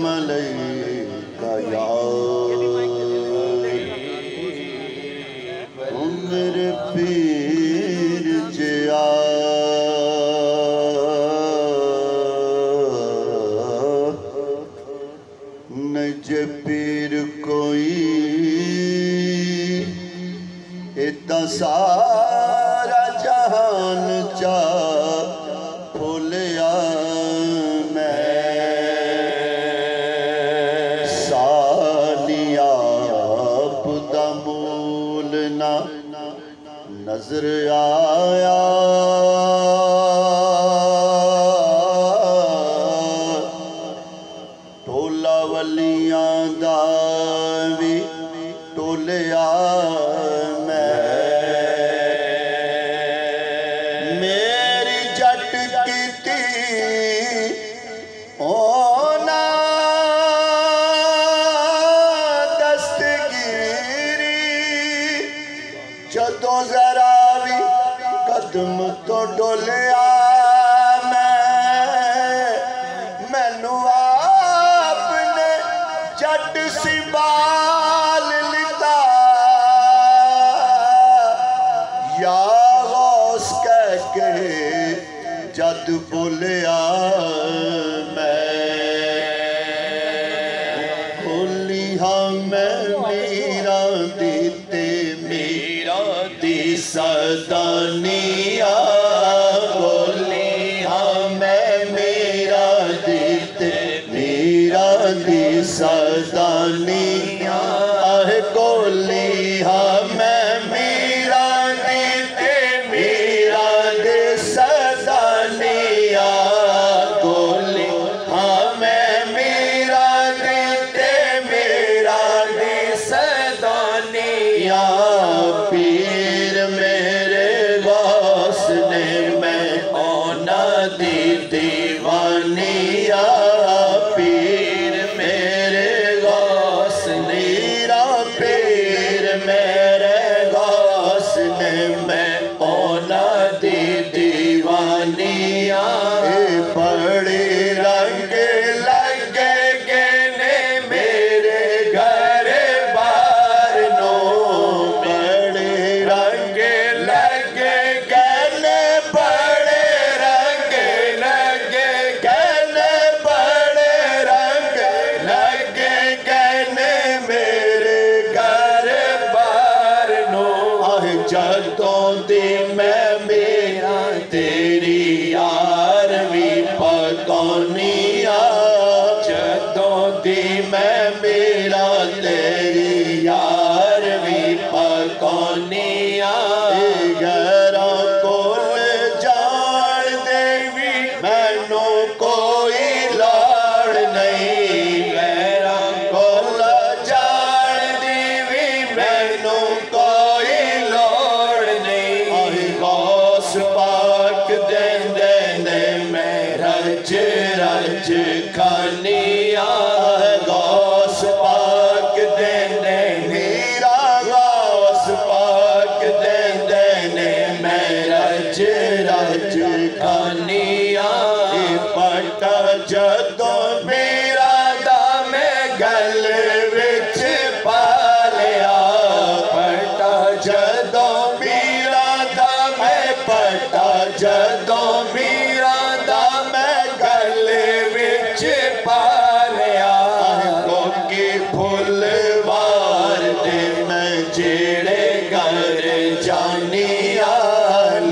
अलैका या मेरे पीर जिया नजे पीर कोई इतना सारा जहान चा भूलिया मैं सालिया बुदा मूल ना नजर आया टोला वलियां दा भी टोलिया मेरी जट की ओना दस्तगीरी जदों जरा भी कदम तो डोलिया मैनू आपने जट संभाल लिता या गौस कह के जद बोलिया बोली हाँ मैं मीरा दीते मीरा दी सदानिया बोली हाँ मैं मीरा दीते मीरा दी सदानिया गोली हाँ मैं मीरा दीते मीरा दे सदानिया गोली हाँ मैं मीरा दीते मीरा दे सदानिया पीर मेरे गौस ने मैं ओना दी दीवानिया पीर मेरे गौस नीरा पीर मेरे गौस ने मैं ओना दी दीवानिया बड़े रंग लगे गने मेरे घर बार नो बड़े रंग लगे गने बड़े रंग लगे गने बड़े रंग लगे गने मेरे घर बार नो जदों दी मैं मेरा तेरी यार भी पकौनिया जदों दी मैं मेरा तेरी यार भी पकौनिया गैरा कोल जान देवी मैनू कोई लाड़ नहीं गैरा कोल जान देवी मैनू कोई लोड़ नहीं गौस पाक देंदे ने मैं रज रज खानिया गौस पाक देंदे नीरा गौस पाक देंदे ने मैं रज रज खानिया पटा जदों मेरा दा मैं गल विच पा लिया पटा जदों मेरा दा मैं पटा जदों मेरा दा मैं गल विच पा लिया लोकी फुलवार दे मैं जेड़े घर जानिया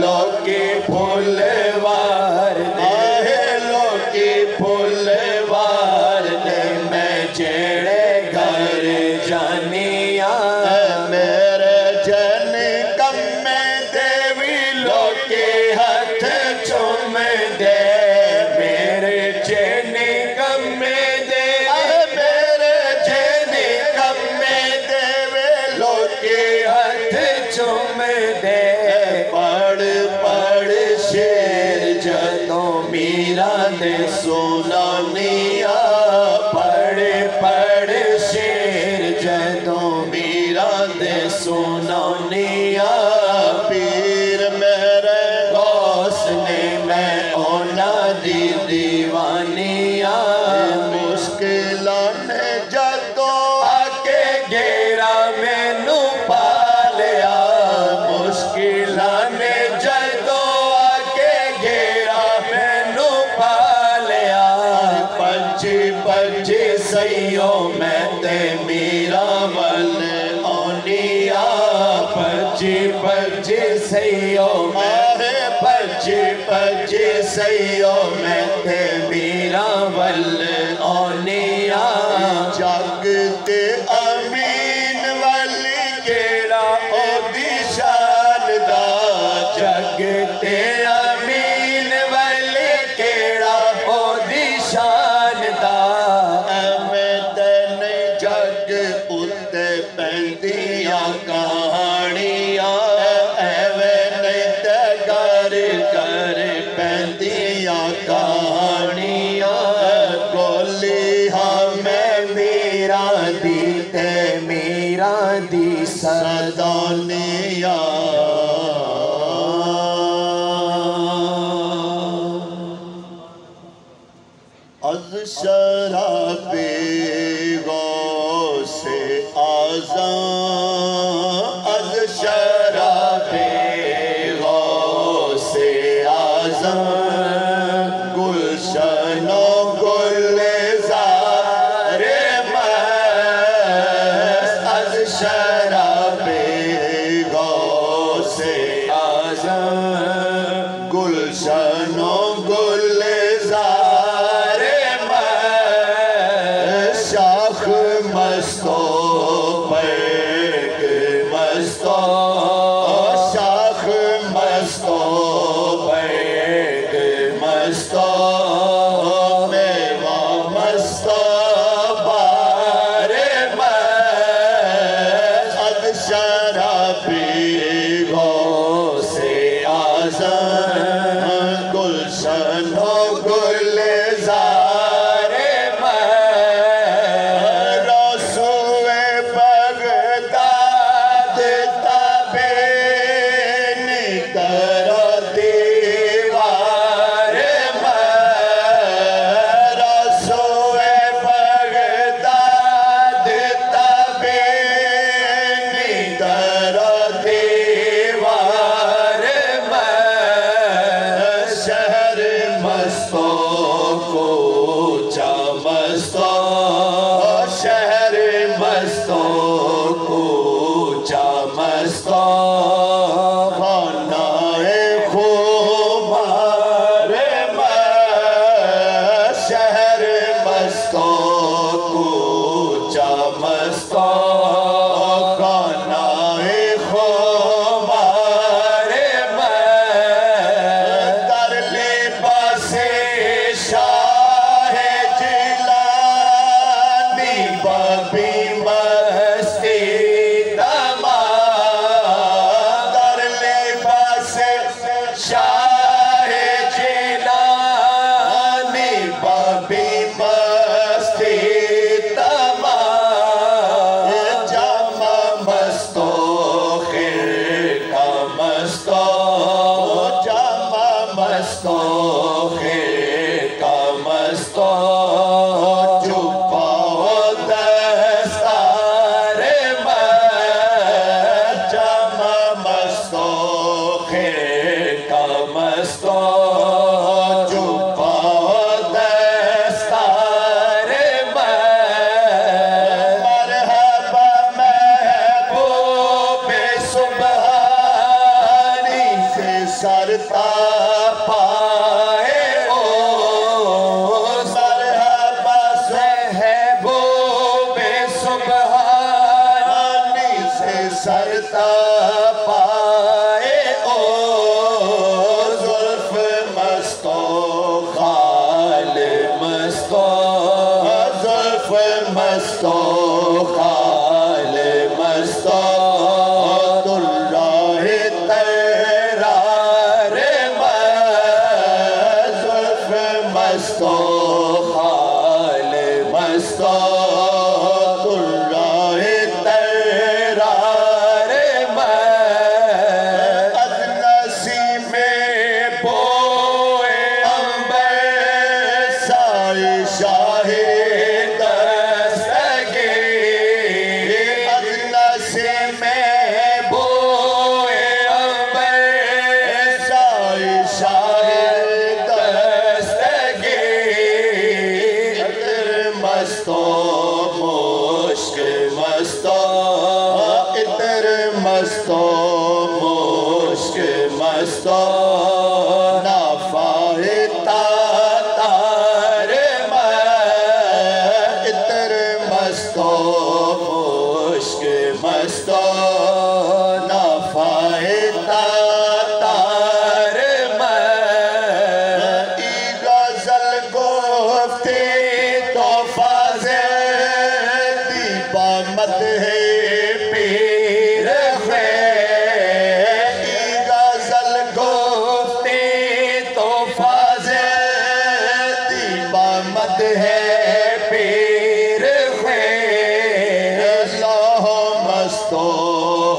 लोकी फुलवार दे लोकी फुलवार दे मैं जेड़े घर जानिया मेरे जन कम्मे देवी लोके हाथ चुम दे मेरे जन कम्मे दे मेरे जन कम्मे देवे लोके हाथ चुम दे पढ़ पढ़ शेर जदों मीरा दे सुनानिया पढ़ पढ़ शेर जदों मीरा दे सुनानिया पीर मेरे गौस ने मैं ओना दी दीवानिया मुश्किल बजे सैयो माहे बजे सैयो मैं ते मीरा वल औनिया जगते अमीन वाली केड़ा ओदी शान दा जगते अमीन वाली केड़ा ओदी शान दा एवें तेन जग उत्ते पैंदियां कहानियां एवें नहीं ते कर कर पैंदियां कहानियां गोली हाँ मैं मीरा दी ते मीरा दी सदानिया अज शराबे गौसे आज़म अज शराबे गौसे आज़म गुलशनो गुलज़ारे मस्त अज शराबे गौसे आज़म गुलशनो गुलज़ारे शाख मस्तो पैक मस्तो शाख मस्तो पैक मस्तो मेवा मस्तो बारे अद शराबी गौसे आज़म गुलशनो गुलज़ारे रसूए बगदाद तबीन करो दीवार रसूए बगदाद तबीन करो दीवार शहर मस्तो को मस्तो शहर मस्तो को मस्तो खानाए खुमार शहर मस्तो को मस्तो खानाए खुमार तरले पासे शाह जिलानी बबी मस्ती तमाम तरले पासे शाह जिलानी बबी मस्ती तमाम जामा मस्तो खिर का मस्तो जामा मस्तो खिर का मस्तो चुपाओ दस्तारे जामा मस्तो खिर का मस्तो चुपाओ दस्तारे मरहबा महबूबे सुबहानी से सरता पाए ओ मरहबा महबूबे सुबहानी से सरता पाए ओ जुल्फ मस्तो खाल मस्तो जुल्फ मस्तो खाल मस्तो दुल्लाहे तरारे मस्तो नफाता तार इतर मस्तो मुश्क मस्तो नफाता तार गजल गोफ्ते तो फाज़े दीपा मत है पीर है गजल गोफ्ते तो फाज़े दीपा मत है पीर है अल्लाह मस्तो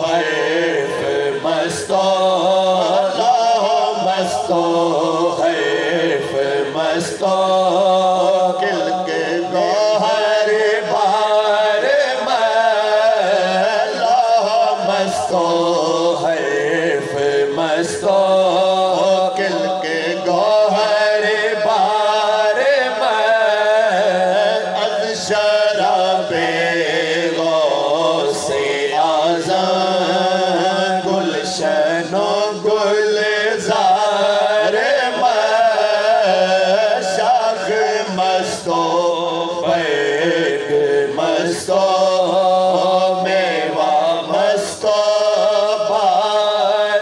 हर्फ मस्तो अल्लाह मस्तो हर्फ मस्तो किल के गौहर बार अल्लाह मस्तो हर्फ मस्तो किल के गौहर बार अज शराबे गौसे आज़म गुलशनो गुलजार शाख मस्तो बैग मस्तो मेवा मस्तो बार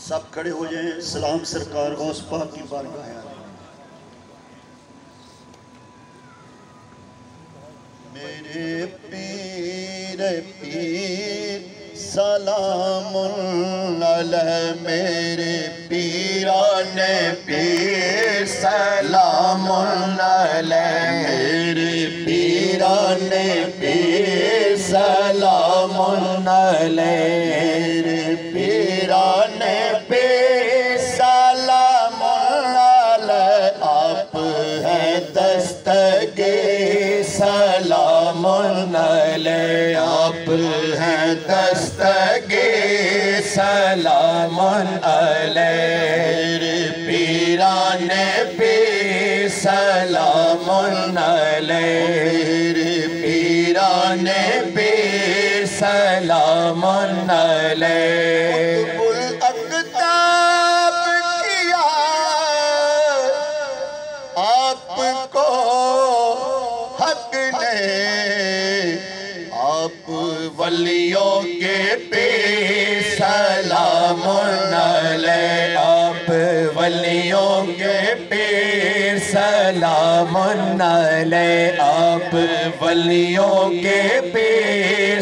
सब खड़े हो जाएं। सलाम सरकार गौस पाक की बारगाह है। मेरे पीर पीर सलाम अलैह मेरे पीराने पीर सलाम अलैह मेरे पीराने पीर सलाम अलैह मेरे पीराने पीर सलाम अलैह आप हैं दस्तगे सलाम अलैह आप हैं दस्तगे सलाम अलैह पीराने पीर सलाम अलैह पीराने पीर सलाम अलैह अक़ताब किया आपको हक ने आप वलियों के पीर सलाम अलैह आप वलियों के पीर सलाम अलैह आप वलियों के पीर